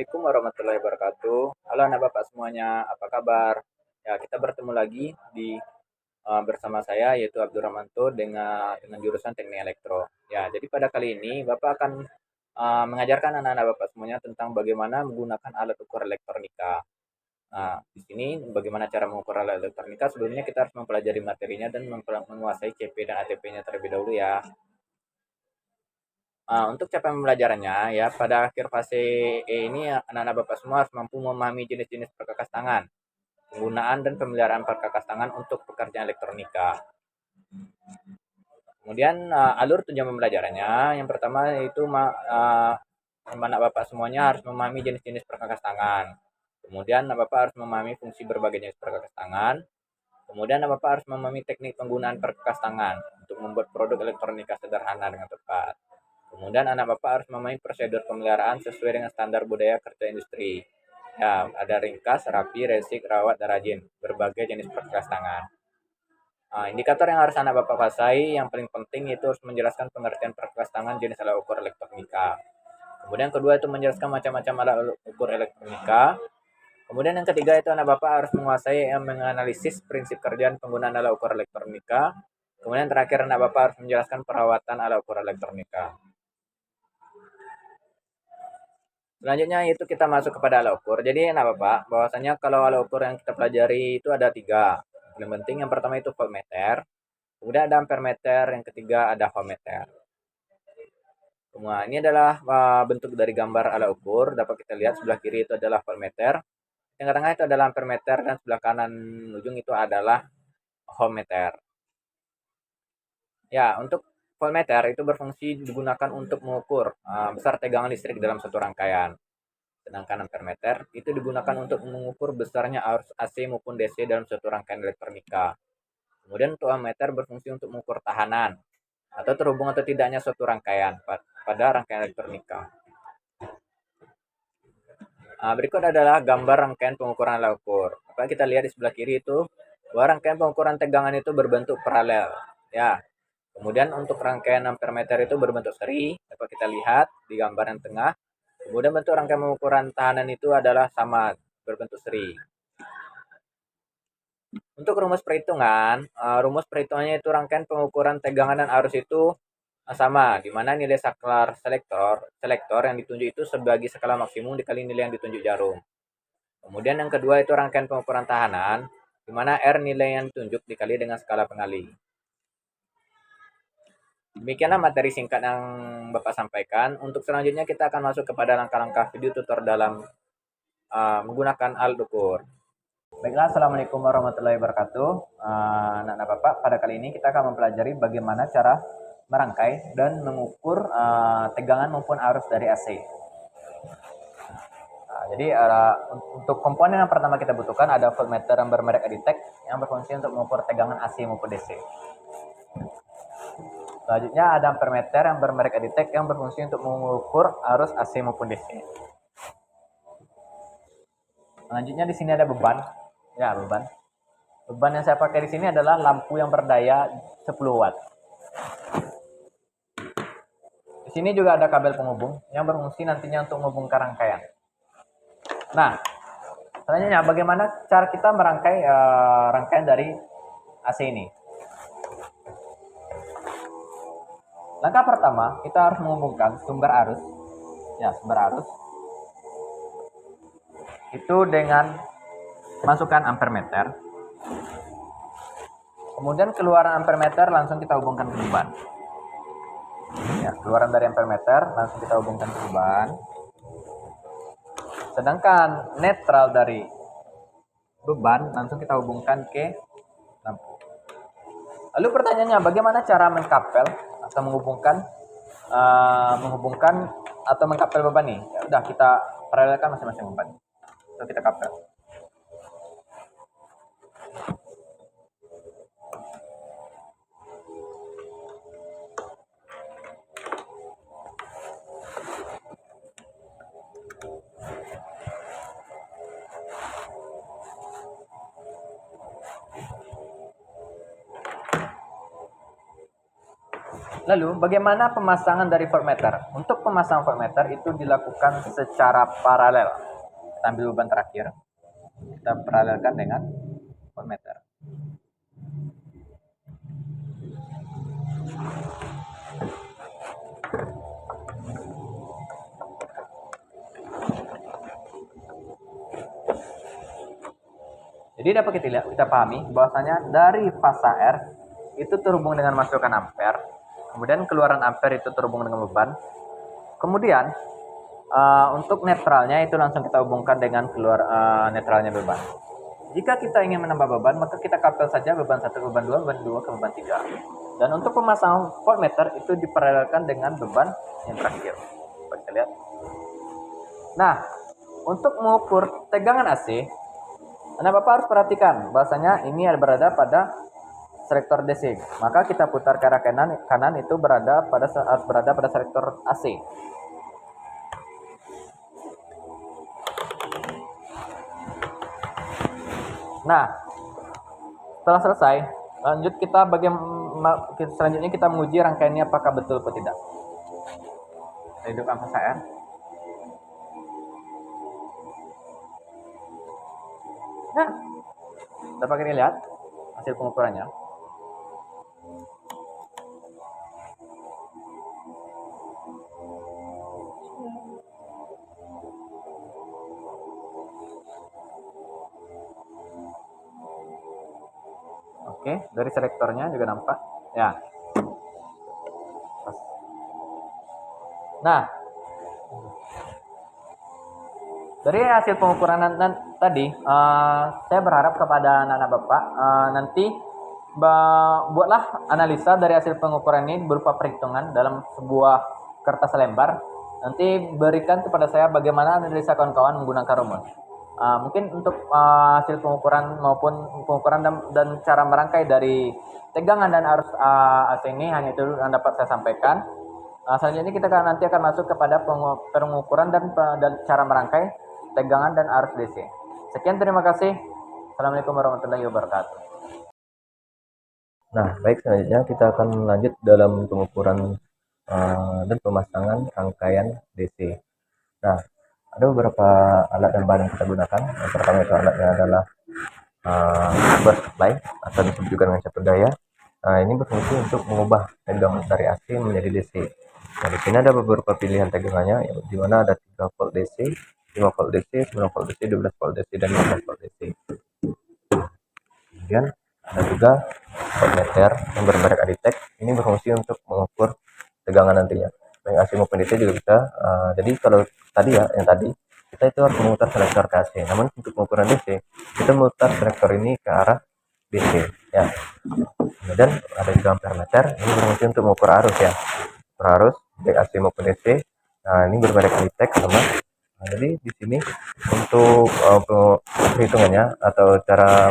Assalamualaikum warahmatullahi wabarakatuh. Halo anak bapak semuanya, apa kabar? Ya, kita bertemu lagi bersama saya yaitu Abdurrahmanto dengan jurusan Teknik Elektro. Ya, jadi pada kali ini Bapak akan mengajarkan anak-anak Bapak semuanya tentang bagaimana menggunakan alat ukur elektronika. Nah, di sini bagaimana cara mengukur alat elektronika, sebelumnya kita harus mempelajari materinya dan menguasai CP dan ATP-nya terlebih dahulu ya. Untuk cara pembelajarannya ya, pada akhir fase E ini anak-anak Bapak semua harus mampu memahami jenis-jenis perkakas tangan, penggunaan dan pemeliharaan perkakas tangan untuk pekerjaan elektronika. Kemudian alur tujuan pembelajarannya, yang pertama yaitu anak Bapak semuanya harus memahami jenis-jenis perkakas tangan. Kemudian anak Bapak harus memahami fungsi berbagai jenis perkakas tangan. Kemudian anak Bapak harus memahami teknik penggunaan perkakas tangan untuk membuat produk elektronika sederhana dengan tepat. Kemudian anak Bapak harus memahami prosedur pemeliharaan sesuai dengan standar budaya kerja industri. Ya, ada ringkas, rapi, resik, rawat, dan rajin. Berbagai jenis perkakas tangan. Indikator yang harus anak Bapak kuasai yang paling penting itu harus menjelaskan pengertian perkakas tangan jenis alat ukur elektronika. Kemudian kedua itu menjelaskan macam-macam alat ukur elektronika. Kemudian yang ketiga itu anak Bapak harus menguasai yang menganalisis prinsip kerjaan penggunaan alat ukur elektronika. Kemudian terakhir anak Bapak harus menjelaskan perawatan alat ukur elektronika. Selanjutnya itu kita masuk kepada alat ukur. Jadi anak Bapak, bahwasanya kalau alat ukur yang kita pelajari itu ada 3. Yang penting yang pertama itu voltmeter, kemudian ada ampermeter, yang ketiga ada ohmmeter. Semua ini adalah bentuk dari gambar alat ukur. Dapat kita lihat sebelah kiri itu adalah voltmeter, yang tengah itu adalah ampermeter, dan sebelah kanan ujung itu adalah ohmmeter. Ya, untuk voltmeter itu berfungsi digunakan untuk mengukur besar tegangan listrik dalam satu rangkaian. Sedangkan ampermeter itu digunakan untuk mengukur besarnya arus AC maupun DC dalam suatu rangkaian elektronika. Kemudian untuk ammeter berfungsi untuk mengukur tahanan atau terhubung atau tidaknya suatu rangkaian pada rangkaian elektronika. Berikut adalah gambar rangkaian pengukuran alat ukur. Apa kita lihat di sebelah kiri itu bahwa rangkaian pengukuran tegangan itu berbentuk paralel. Ya. Kemudian untuk rangkaian ampermeter itu berbentuk seri. Dapat kita lihat di gambar yang tengah. Kemudian bentuk rangkaian pengukuran tahanan itu adalah sama, berbentuk seri. Untuk rumus perhitungannya itu rangkaian pengukuran tegangan dan arus itu sama, di mana nilai saklar selektor yang ditunjuk itu sebagai skala maksimum dikali nilai yang ditunjuk jarum. Kemudian yang kedua itu rangkaian pengukuran tahanan, di mana R nilai yang ditunjuk dikali dengan skala pengali. Demikianlah materi singkat yang Bapak sampaikan. Untuk selanjutnya kita akan masuk kepada langkah-langkah video tutor dalam menggunakan alat ukur. Baiklah, Assalamualaikum warahmatullahi wabarakatuh. Anak-anak Bapak, pada kali ini kita akan mempelajari bagaimana cara merangkai dan mengukur tegangan maupun arus dari AC. Jadi untuk komponen yang pertama kita butuhkan ada voltmeter yang bermerek Aditec yang berfungsi untuk mengukur tegangan AC maupun DC. Selanjutnya ada ampermeter yang bermerek Aditec yang berfungsi untuk mengukur arus AC maupun DC. Selanjutnya di sini ada beban. Ya, beban. Beban yang saya pakai di sini adalah lampu yang berdaya 10 watt. Di sini juga ada kabel penghubung yang berfungsi nantinya untuk menghubungkan rangkaian. Nah, selanjutnya bagaimana cara kita merangkai rangkaian dari AC ini? Langkah pertama, kita harus menghubungkan sumber arus. Ya, sumber arus itu dengan masukkan ampermeter. Kemudian keluaran ampermeter langsung kita hubungkan ke beban. Ya, keluaran dari ampermeter langsung kita hubungkan ke beban. Sedangkan netral dari beban langsung kita hubungkan ke lampu. Lalu pertanyaannya, bagaimana cara mengkapel atau menghubungkan atau mengkapel beban ini? Ya udah, kita paralelkan masing-masing beban. So, kita kapel. Lalu bagaimana pemasangan dari voltmeter? Untuk pemasangan voltmeter itu dilakukan secara paralel. Kita ambil beban terakhir, kita paralelkan dengan voltmeter. Jadi dapat kita pahami bahwasanya dari fasa R itu terhubung dengan masukan ampere, kemudian keluaran ampere itu terhubung dengan beban. Kemudian untuk netralnya itu langsung kita hubungkan dengan netralnya beban. Jika kita ingin menambah beban, maka kita kapel saja beban 1 ke beban 2, beban 2 ke beban 3. Dan untuk pemasangan voltmeter itu diparalelkan dengan beban yang terakhir. Kita lihat. Nah, untuk mengukur tegangan AC, Anda Bapak harus perhatikan bahwasanya ini berada pada selektor DC. Maka kita putar ke arah kanan itu harus berada pada selektor AC. Nah, setelah selesai, selanjutnya kita menguji rangkaiannya apakah betul atau tidak. Kita hidupkan fasa R. Nah, dapat kita lihat hasil pengukurannya. Oke, dari selektornya juga nampak. Ya. Nah, dari hasil pengukuran tadi, saya berharap kepada anak-anak Bapak nanti buatlah analisa dari hasil pengukuran ini berupa perhitungan dalam sebuah kertas lembar. Nanti berikan kepada saya bagaimana analisa kawan-kawan menggunakan rumus. Mungkin untuk hasil pengukuran maupun pengukuran dan cara merangkai dari tegangan dan arus AC ini hanya itu yang dapat saya sampaikan. Selanjutnya kita nanti akan masuk kepada pengukuran dan cara merangkai tegangan dan arus DC. Sekian, terima kasih. Assalamualaikum warahmatullahi wabarakatuh. Nah, baik, selanjutnya kita akan lanjut dalam pengukuran dan pemasangan rangkaian DC. Nah, ada beberapa alat dan bahan yang kita gunakan. Yang pertama itu alatnya adalah bus supply atau disebut juga dengan catur daya. Ini berfungsi untuk mengubah tegangan dari AC menjadi DC. Nah, di sini ada beberapa pilihan tegangannya, di mana ada 3 volt DC, 5 volt DC, 9 volt DC, 12 volt DC, dan 15 volt DC. Kemudian ada juga voltmeter yang bermerek Aditec. Ini berfungsi untuk mengukur tegangan nantinya, baik AC maupun DC juga bisa. Jadi kalau tadi kita itu harus memutar selektor ke AC, namun untuk pengukuran DC kita memutar selektor ini ke arah DC ya. Kemudian ada juga ampermeter, ini berfungsi untuk mengukur arus ya, mengukur arus baik AC maupun DC. Nah, ini bermerek Aditec sama. Jadi di sini untuk perhitungannya atau cara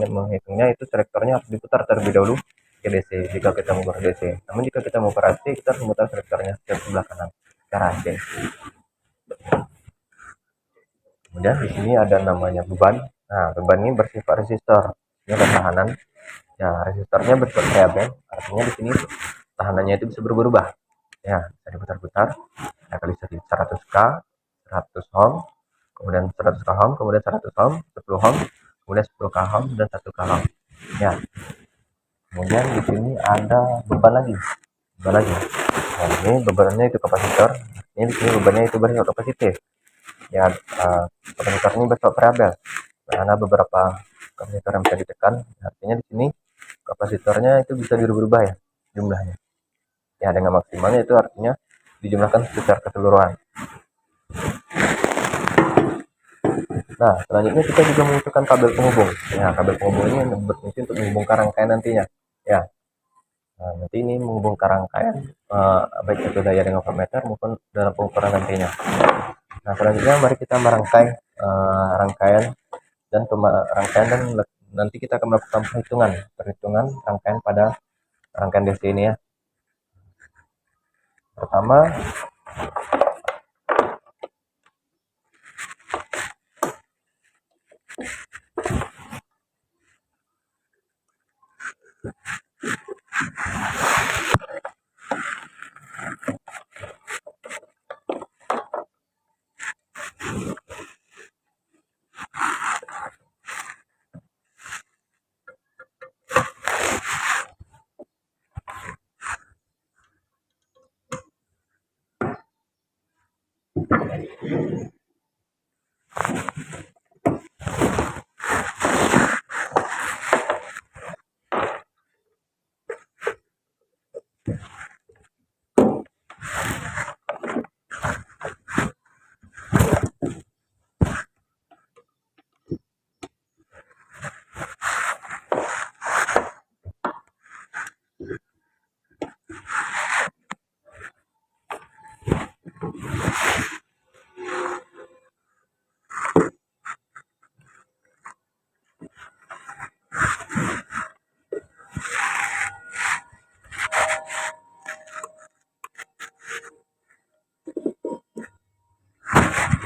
menghitungnya itu selektornya harus diputar terlebih dahulu ke DC jika kita mengukur DC. Namun jika kita mengukur AC, kita harus memutar selektornya ke sebelah kanan ke arah AC. Kemudian di sini ada namanya beban. Nah, beban ini bersifat resistor. Ini ada tahanan. Ya, resistornya bersifat variabel. Artinya di sini tahanannya itu bisa berubah-ubah. Ya, bisa diputar-putar. Ada kali 100K, 100 ohm, kemudian 100 k ohm, kemudian 100 ohm, 10 ohm, kemudian 10 k ohm dan 1 k ohm. Ya. Kemudian di sini ada beban lagi. Nah, ini bebannya itu kapasitor. Ini di sini bebannya itu bersifat kapasitif. Ya, kapasitor ini bersifat variabel. Karena beberapa kapasitor yang bisa ditekan, artinya di sini kapasitornya itu bisa dirubah-ubah ya jumlahnya. Ya, dengan maksimalnya itu artinya dijumlahkan secara keseluruhan. Nah, selanjutnya kita juga membutuhkan kabel penghubung. Ya, kabel penghubung ini berfungsi untuk menghubungkan rangkaian nantinya. Ya, nah, nanti ini menghubungkan rangkaian baik itu daya dengan voltmeter maupun dalam pengukuran nantinya. Nah, selanjutnya mari kita merangkai rangkaian dan nanti kita akan melakukan perhitungan rangkaian pada rangkaian DC ini ya. Pertama,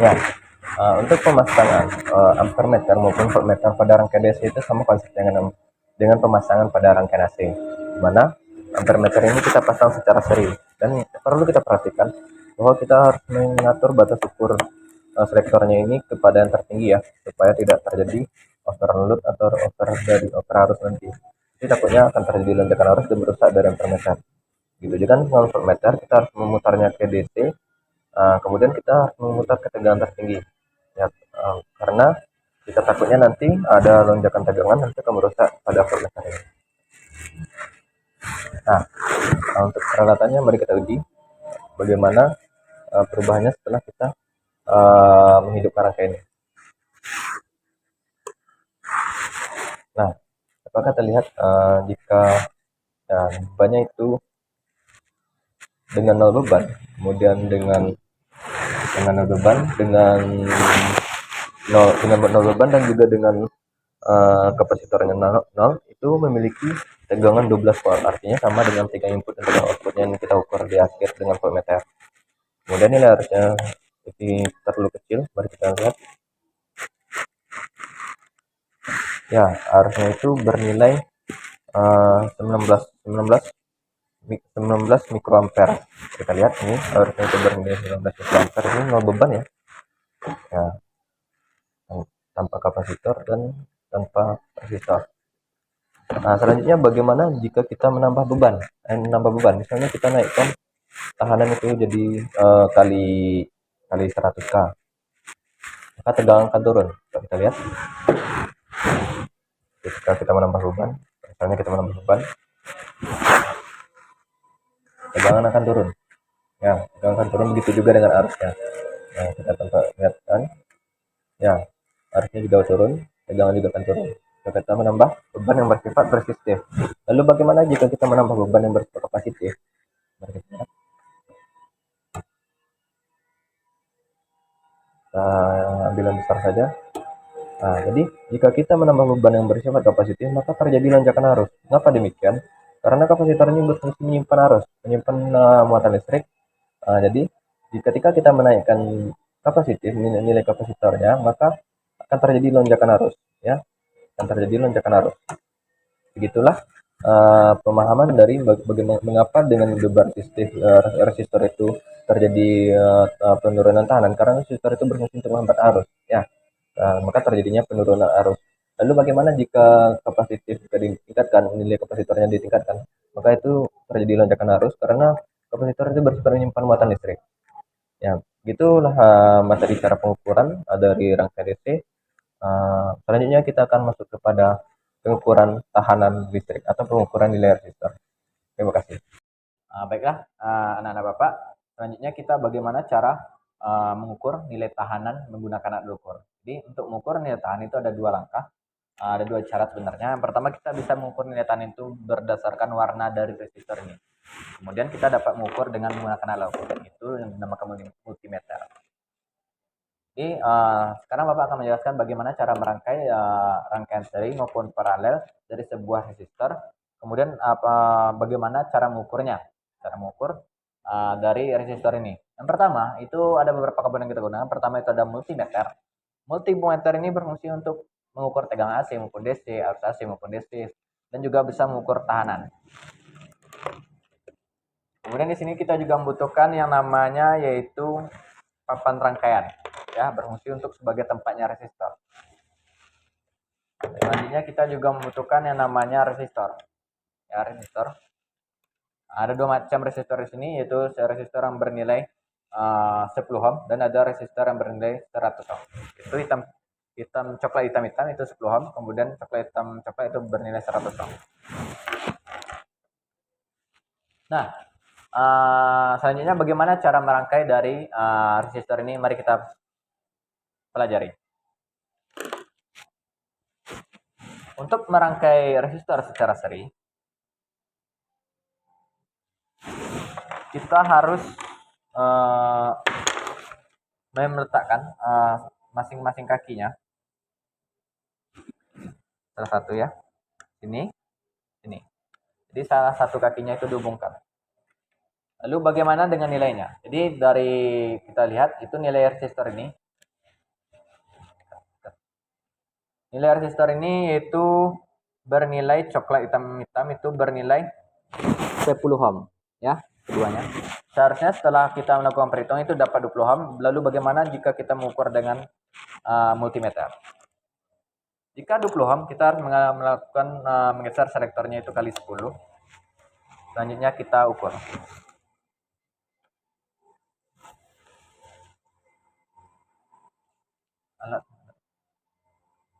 Ya, untuk pemasangan ampermeter maupun voltmeter pada rangkaian DC itu sama konsepnya dengan pemasangan pada rangkaian AC, di mana ampermeter ini kita pasang secara seri, dan perlu kita perhatikan bahwa kita harus mengatur batas ukur selektornya ini kepada yang tertinggi ya, supaya tidak terjadi overload atau over arus nanti. Jadi takutnya akan terjadi lonjakan arus dan merusak dari ampermeter. Gitu juga kan dengan voltmeter kita harus memutarnya ke DC. Kemudian kita harus memutar ketegangan tertinggi ya, karena kita takutnya nanti ada lonjakan tegangan nanti akan merusak pada voltmeter ini. Nah, untuk peralatannya mari kita uji bagaimana perubahannya setelah kita menghidupkan rangka ini. Nah, apakah terlihat jika bebannya itu dengan 0 beban, kemudian dengan 0 beban, dengan 0 beban dan juga dengan kapasitornya 0 itu memiliki tegangan 12 volt, artinya sama dengan tegangan input dan tegangan outputnya yang kita ukur di akhir dengan voltmeter. Kemudian nilai harusnya lebih terlalu kecil, mari kita lihat ya, harusnya itu bernilai 19 mikroampere. Kita lihat ini harusnya itu bernilai 19 mikroampere, ini 0 beban ya, ya tanpa kapasitor dan tanpa resistor. Nah, selanjutnya bagaimana jika kita menambah beban? Misalnya kita naikkan tahanan itu jadi kali 100K, maka tegangan akan turun. Kita lihat ketika kita menambah beban, misalnya kita menambah beban, tegangan akan turun. Ya, tegangan akan turun, begitu juga dengan arusnya. Nah, kita lihat kan, ya arusnya juga turun, tegangan juga akan turun. Jika kita menambah beban yang bersifat resistif. Lalu bagaimana jika kita menambah beban yang bersifat kapasitif? Mari kita lihat. Ambil yang besar saja. Nah, jadi jika kita menambah beban yang bersifat kapasitif, maka terjadi lonjakan arus. Mengapa demikian? Karena kapasitor ini berfungsi menyimpan arus, menyimpan muatan listrik. Jadi ketika kita menaikkan kapasitif, nilai kapasitornya, maka akan terjadi lonjakan arus, ya, akan terjadi lonjakan arus. Begitulah pemahaman dari bagaimana mengapa dengan beban resistor itu terjadi penurunan tahanan, karena resistor itu berfungsi untuk menghambat arus, ya. Maka terjadinya penurunan arus. Lalu bagaimana jika kapasitif ditingkatkan, nilai kapasitornya ditingkatkan, maka itu terjadi lonjakan arus karena kapasitor itu bersifat menyimpan muatan listrik. Ya, gitulah materi cara pengukuran dari rangkaian DC. Selanjutnya kita akan masuk kepada pengukuran tahanan listrik atau pengukuran nilai resistor. Terima kasih. Baiklah, anak-anak Bapak, selanjutnya kita bagaimana cara mengukur nilai tahanan menggunakan alat ukur. Jadi untuk mengukur nilai tahanan itu ada dua langkah, ada dua cara sebenarnya. Yang pertama kita bisa mengukur nilai tahanan itu berdasarkan warna dari resistor ini. Kemudian kita dapat mengukur dengan menggunakan alat ukur, itu yang dinamakan multimeter. Jadi sekarang Bapak akan menjelaskan bagaimana cara merangkai rangkaian seri maupun paralel dari sebuah resistor. Kemudian bagaimana cara mengukurnya, cara mengukur dari resistor ini. Yang pertama itu ada beberapa komponen yang kita gunakan. Pertama itu ada multimeter. Multimeter ini berfungsi untuk mengukur tegangan AC maupun DC, arus AC maupun DC, dan juga bisa mengukur tahanan. Kemudian di sini kita juga membutuhkan yang namanya yaitu papan rangkaian, ya, berfungsi untuk sebagai tempatnya resistor. Selanjutnya kita juga membutuhkan yang namanya resistor. Ya, resistor. Ada dua macam resistor di sini, yaitu resistor yang bernilai 10 ohm dan ada resistor yang bernilai 100 ohm. Itu hitam coklat hitam itu 10 ohm, kemudian coklat hitam coklat itu bernilai 100 ohm. Nah, selanjutnya bagaimana cara merangkai dari resistor ini? Mari kita pelajari. Untuk merangkai resistor secara seri, kita harus meletakkan masing-masing kakinya. Salah satu ya, ini. Jadi salah satu kakinya itu dihubungkan. Lalu bagaimana dengan nilainya? Jadi dari kita lihat itu nilai resistor ini Nilai resistor ini yaitu bernilai coklat hitam itu bernilai 10 ohm ya, keduanya. Seharusnya setelah kita melakukan perhitungan itu dapat 20 ohm. Lalu bagaimana jika kita mengukur dengan multimeter? Jika 20 ohm, kita harus melakukan menggeser selektornya itu kali 10. Selanjutnya kita ukur. Alat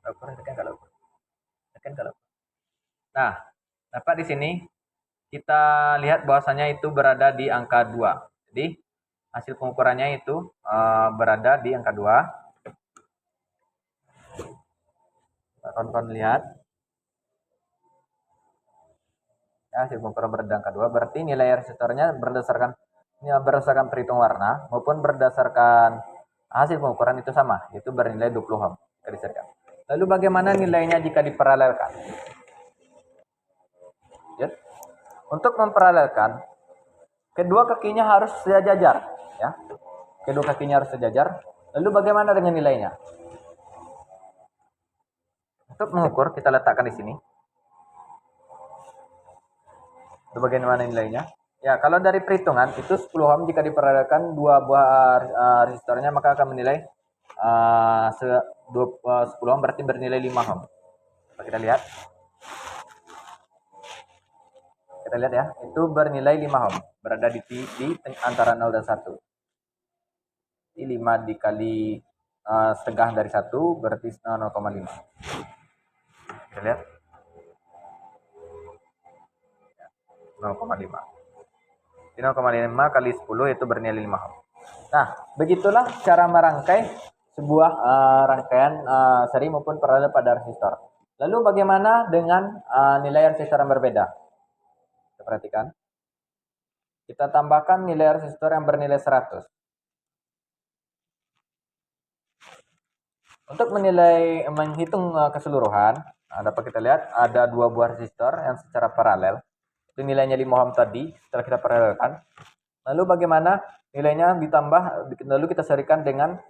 ukur tekan kalau ukur. Tekan kalau. Nah, dapat di sini kita lihat bahwasanya itu berada di angka 2. Jadi hasil pengukurannya itu berada di angka 2. Kawan-kawan lihat. Ya, hasil pengukuran berada di angka 2. Berarti nilai resistornya berdasarkan perhitungan warna maupun berdasarkan hasil pengukuran itu sama, yaitu bernilai 20 ohm. Lalu bagaimana nilainya jika diparalelkan? Ya. Untuk memparalelkan, kedua kakinya harus sejajar, ya. Kedua kakinya harus sejajar. Lalu bagaimana dengan nilainya? Untuk mengukur kita letakkan di sini. Lalu bagaimana nilainya? Ya, kalau dari perhitungan itu 10 ohm jika diparalelkan dua buah resistornya maka akan menilai 10 ohm berarti bernilai 5 ohm. Kita lihat. Kita lihat ya, itu bernilai 5 ohm, berada di antara 0 dan 1. Jadi 5 dikali setengah dari 1 berarti 0,5. Kita lihat. 0,5. 0,5 kali 10 itu bernilai 5 ohm. Nah, begitulah cara merangkai sebuah rangkaian seri maupun paralel pada resistor. Lalu bagaimana dengan nilai resistor yang berbeda? Kita perhatikan. Kita tambahkan nilai resistor yang bernilai 100. Untuk menghitung keseluruhan, dapat kita lihat ada dua buah resistor yang secara paralel. Itu nilainya 5 ohm tadi setelah kita paralelkan. Lalu bagaimana nilainya ditambah, lalu kita serikan dengan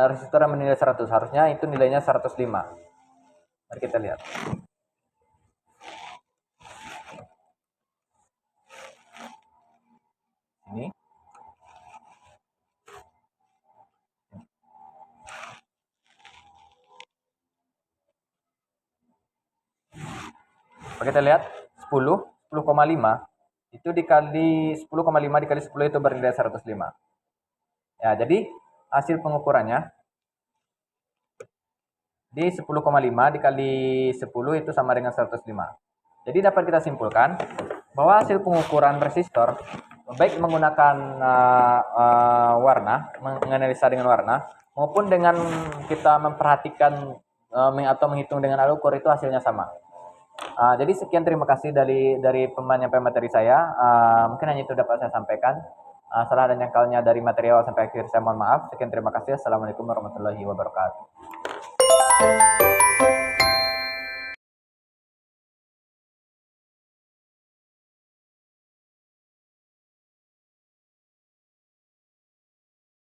resistor yang bernilai 100. Harusnya itu nilainya 105. Mari kita lihat. Ini. Kita lihat 10,5 itu dikali 10,5 dikali 10 itu bernilai 105. Ya, jadi hasil pengukurannya di 10,5 dikali 10 itu sama dengan 105. Jadi dapat kita simpulkan bahwa hasil pengukuran resistor baik menggunakan warna, menganalisa dengan warna maupun dengan kita memperhatikan atau menghitung dengan alat ukur itu hasilnya sama. Jadi sekian, terima kasih dari penyampaian materi saya. Mungkin hanya itu dapat saya sampaikan. Salah dan nyangkalnya dari materi awal sampai akhir saya mohon maaf. Sekian, terima kasih. Assalamualaikum warahmatullahi wabarakatuh.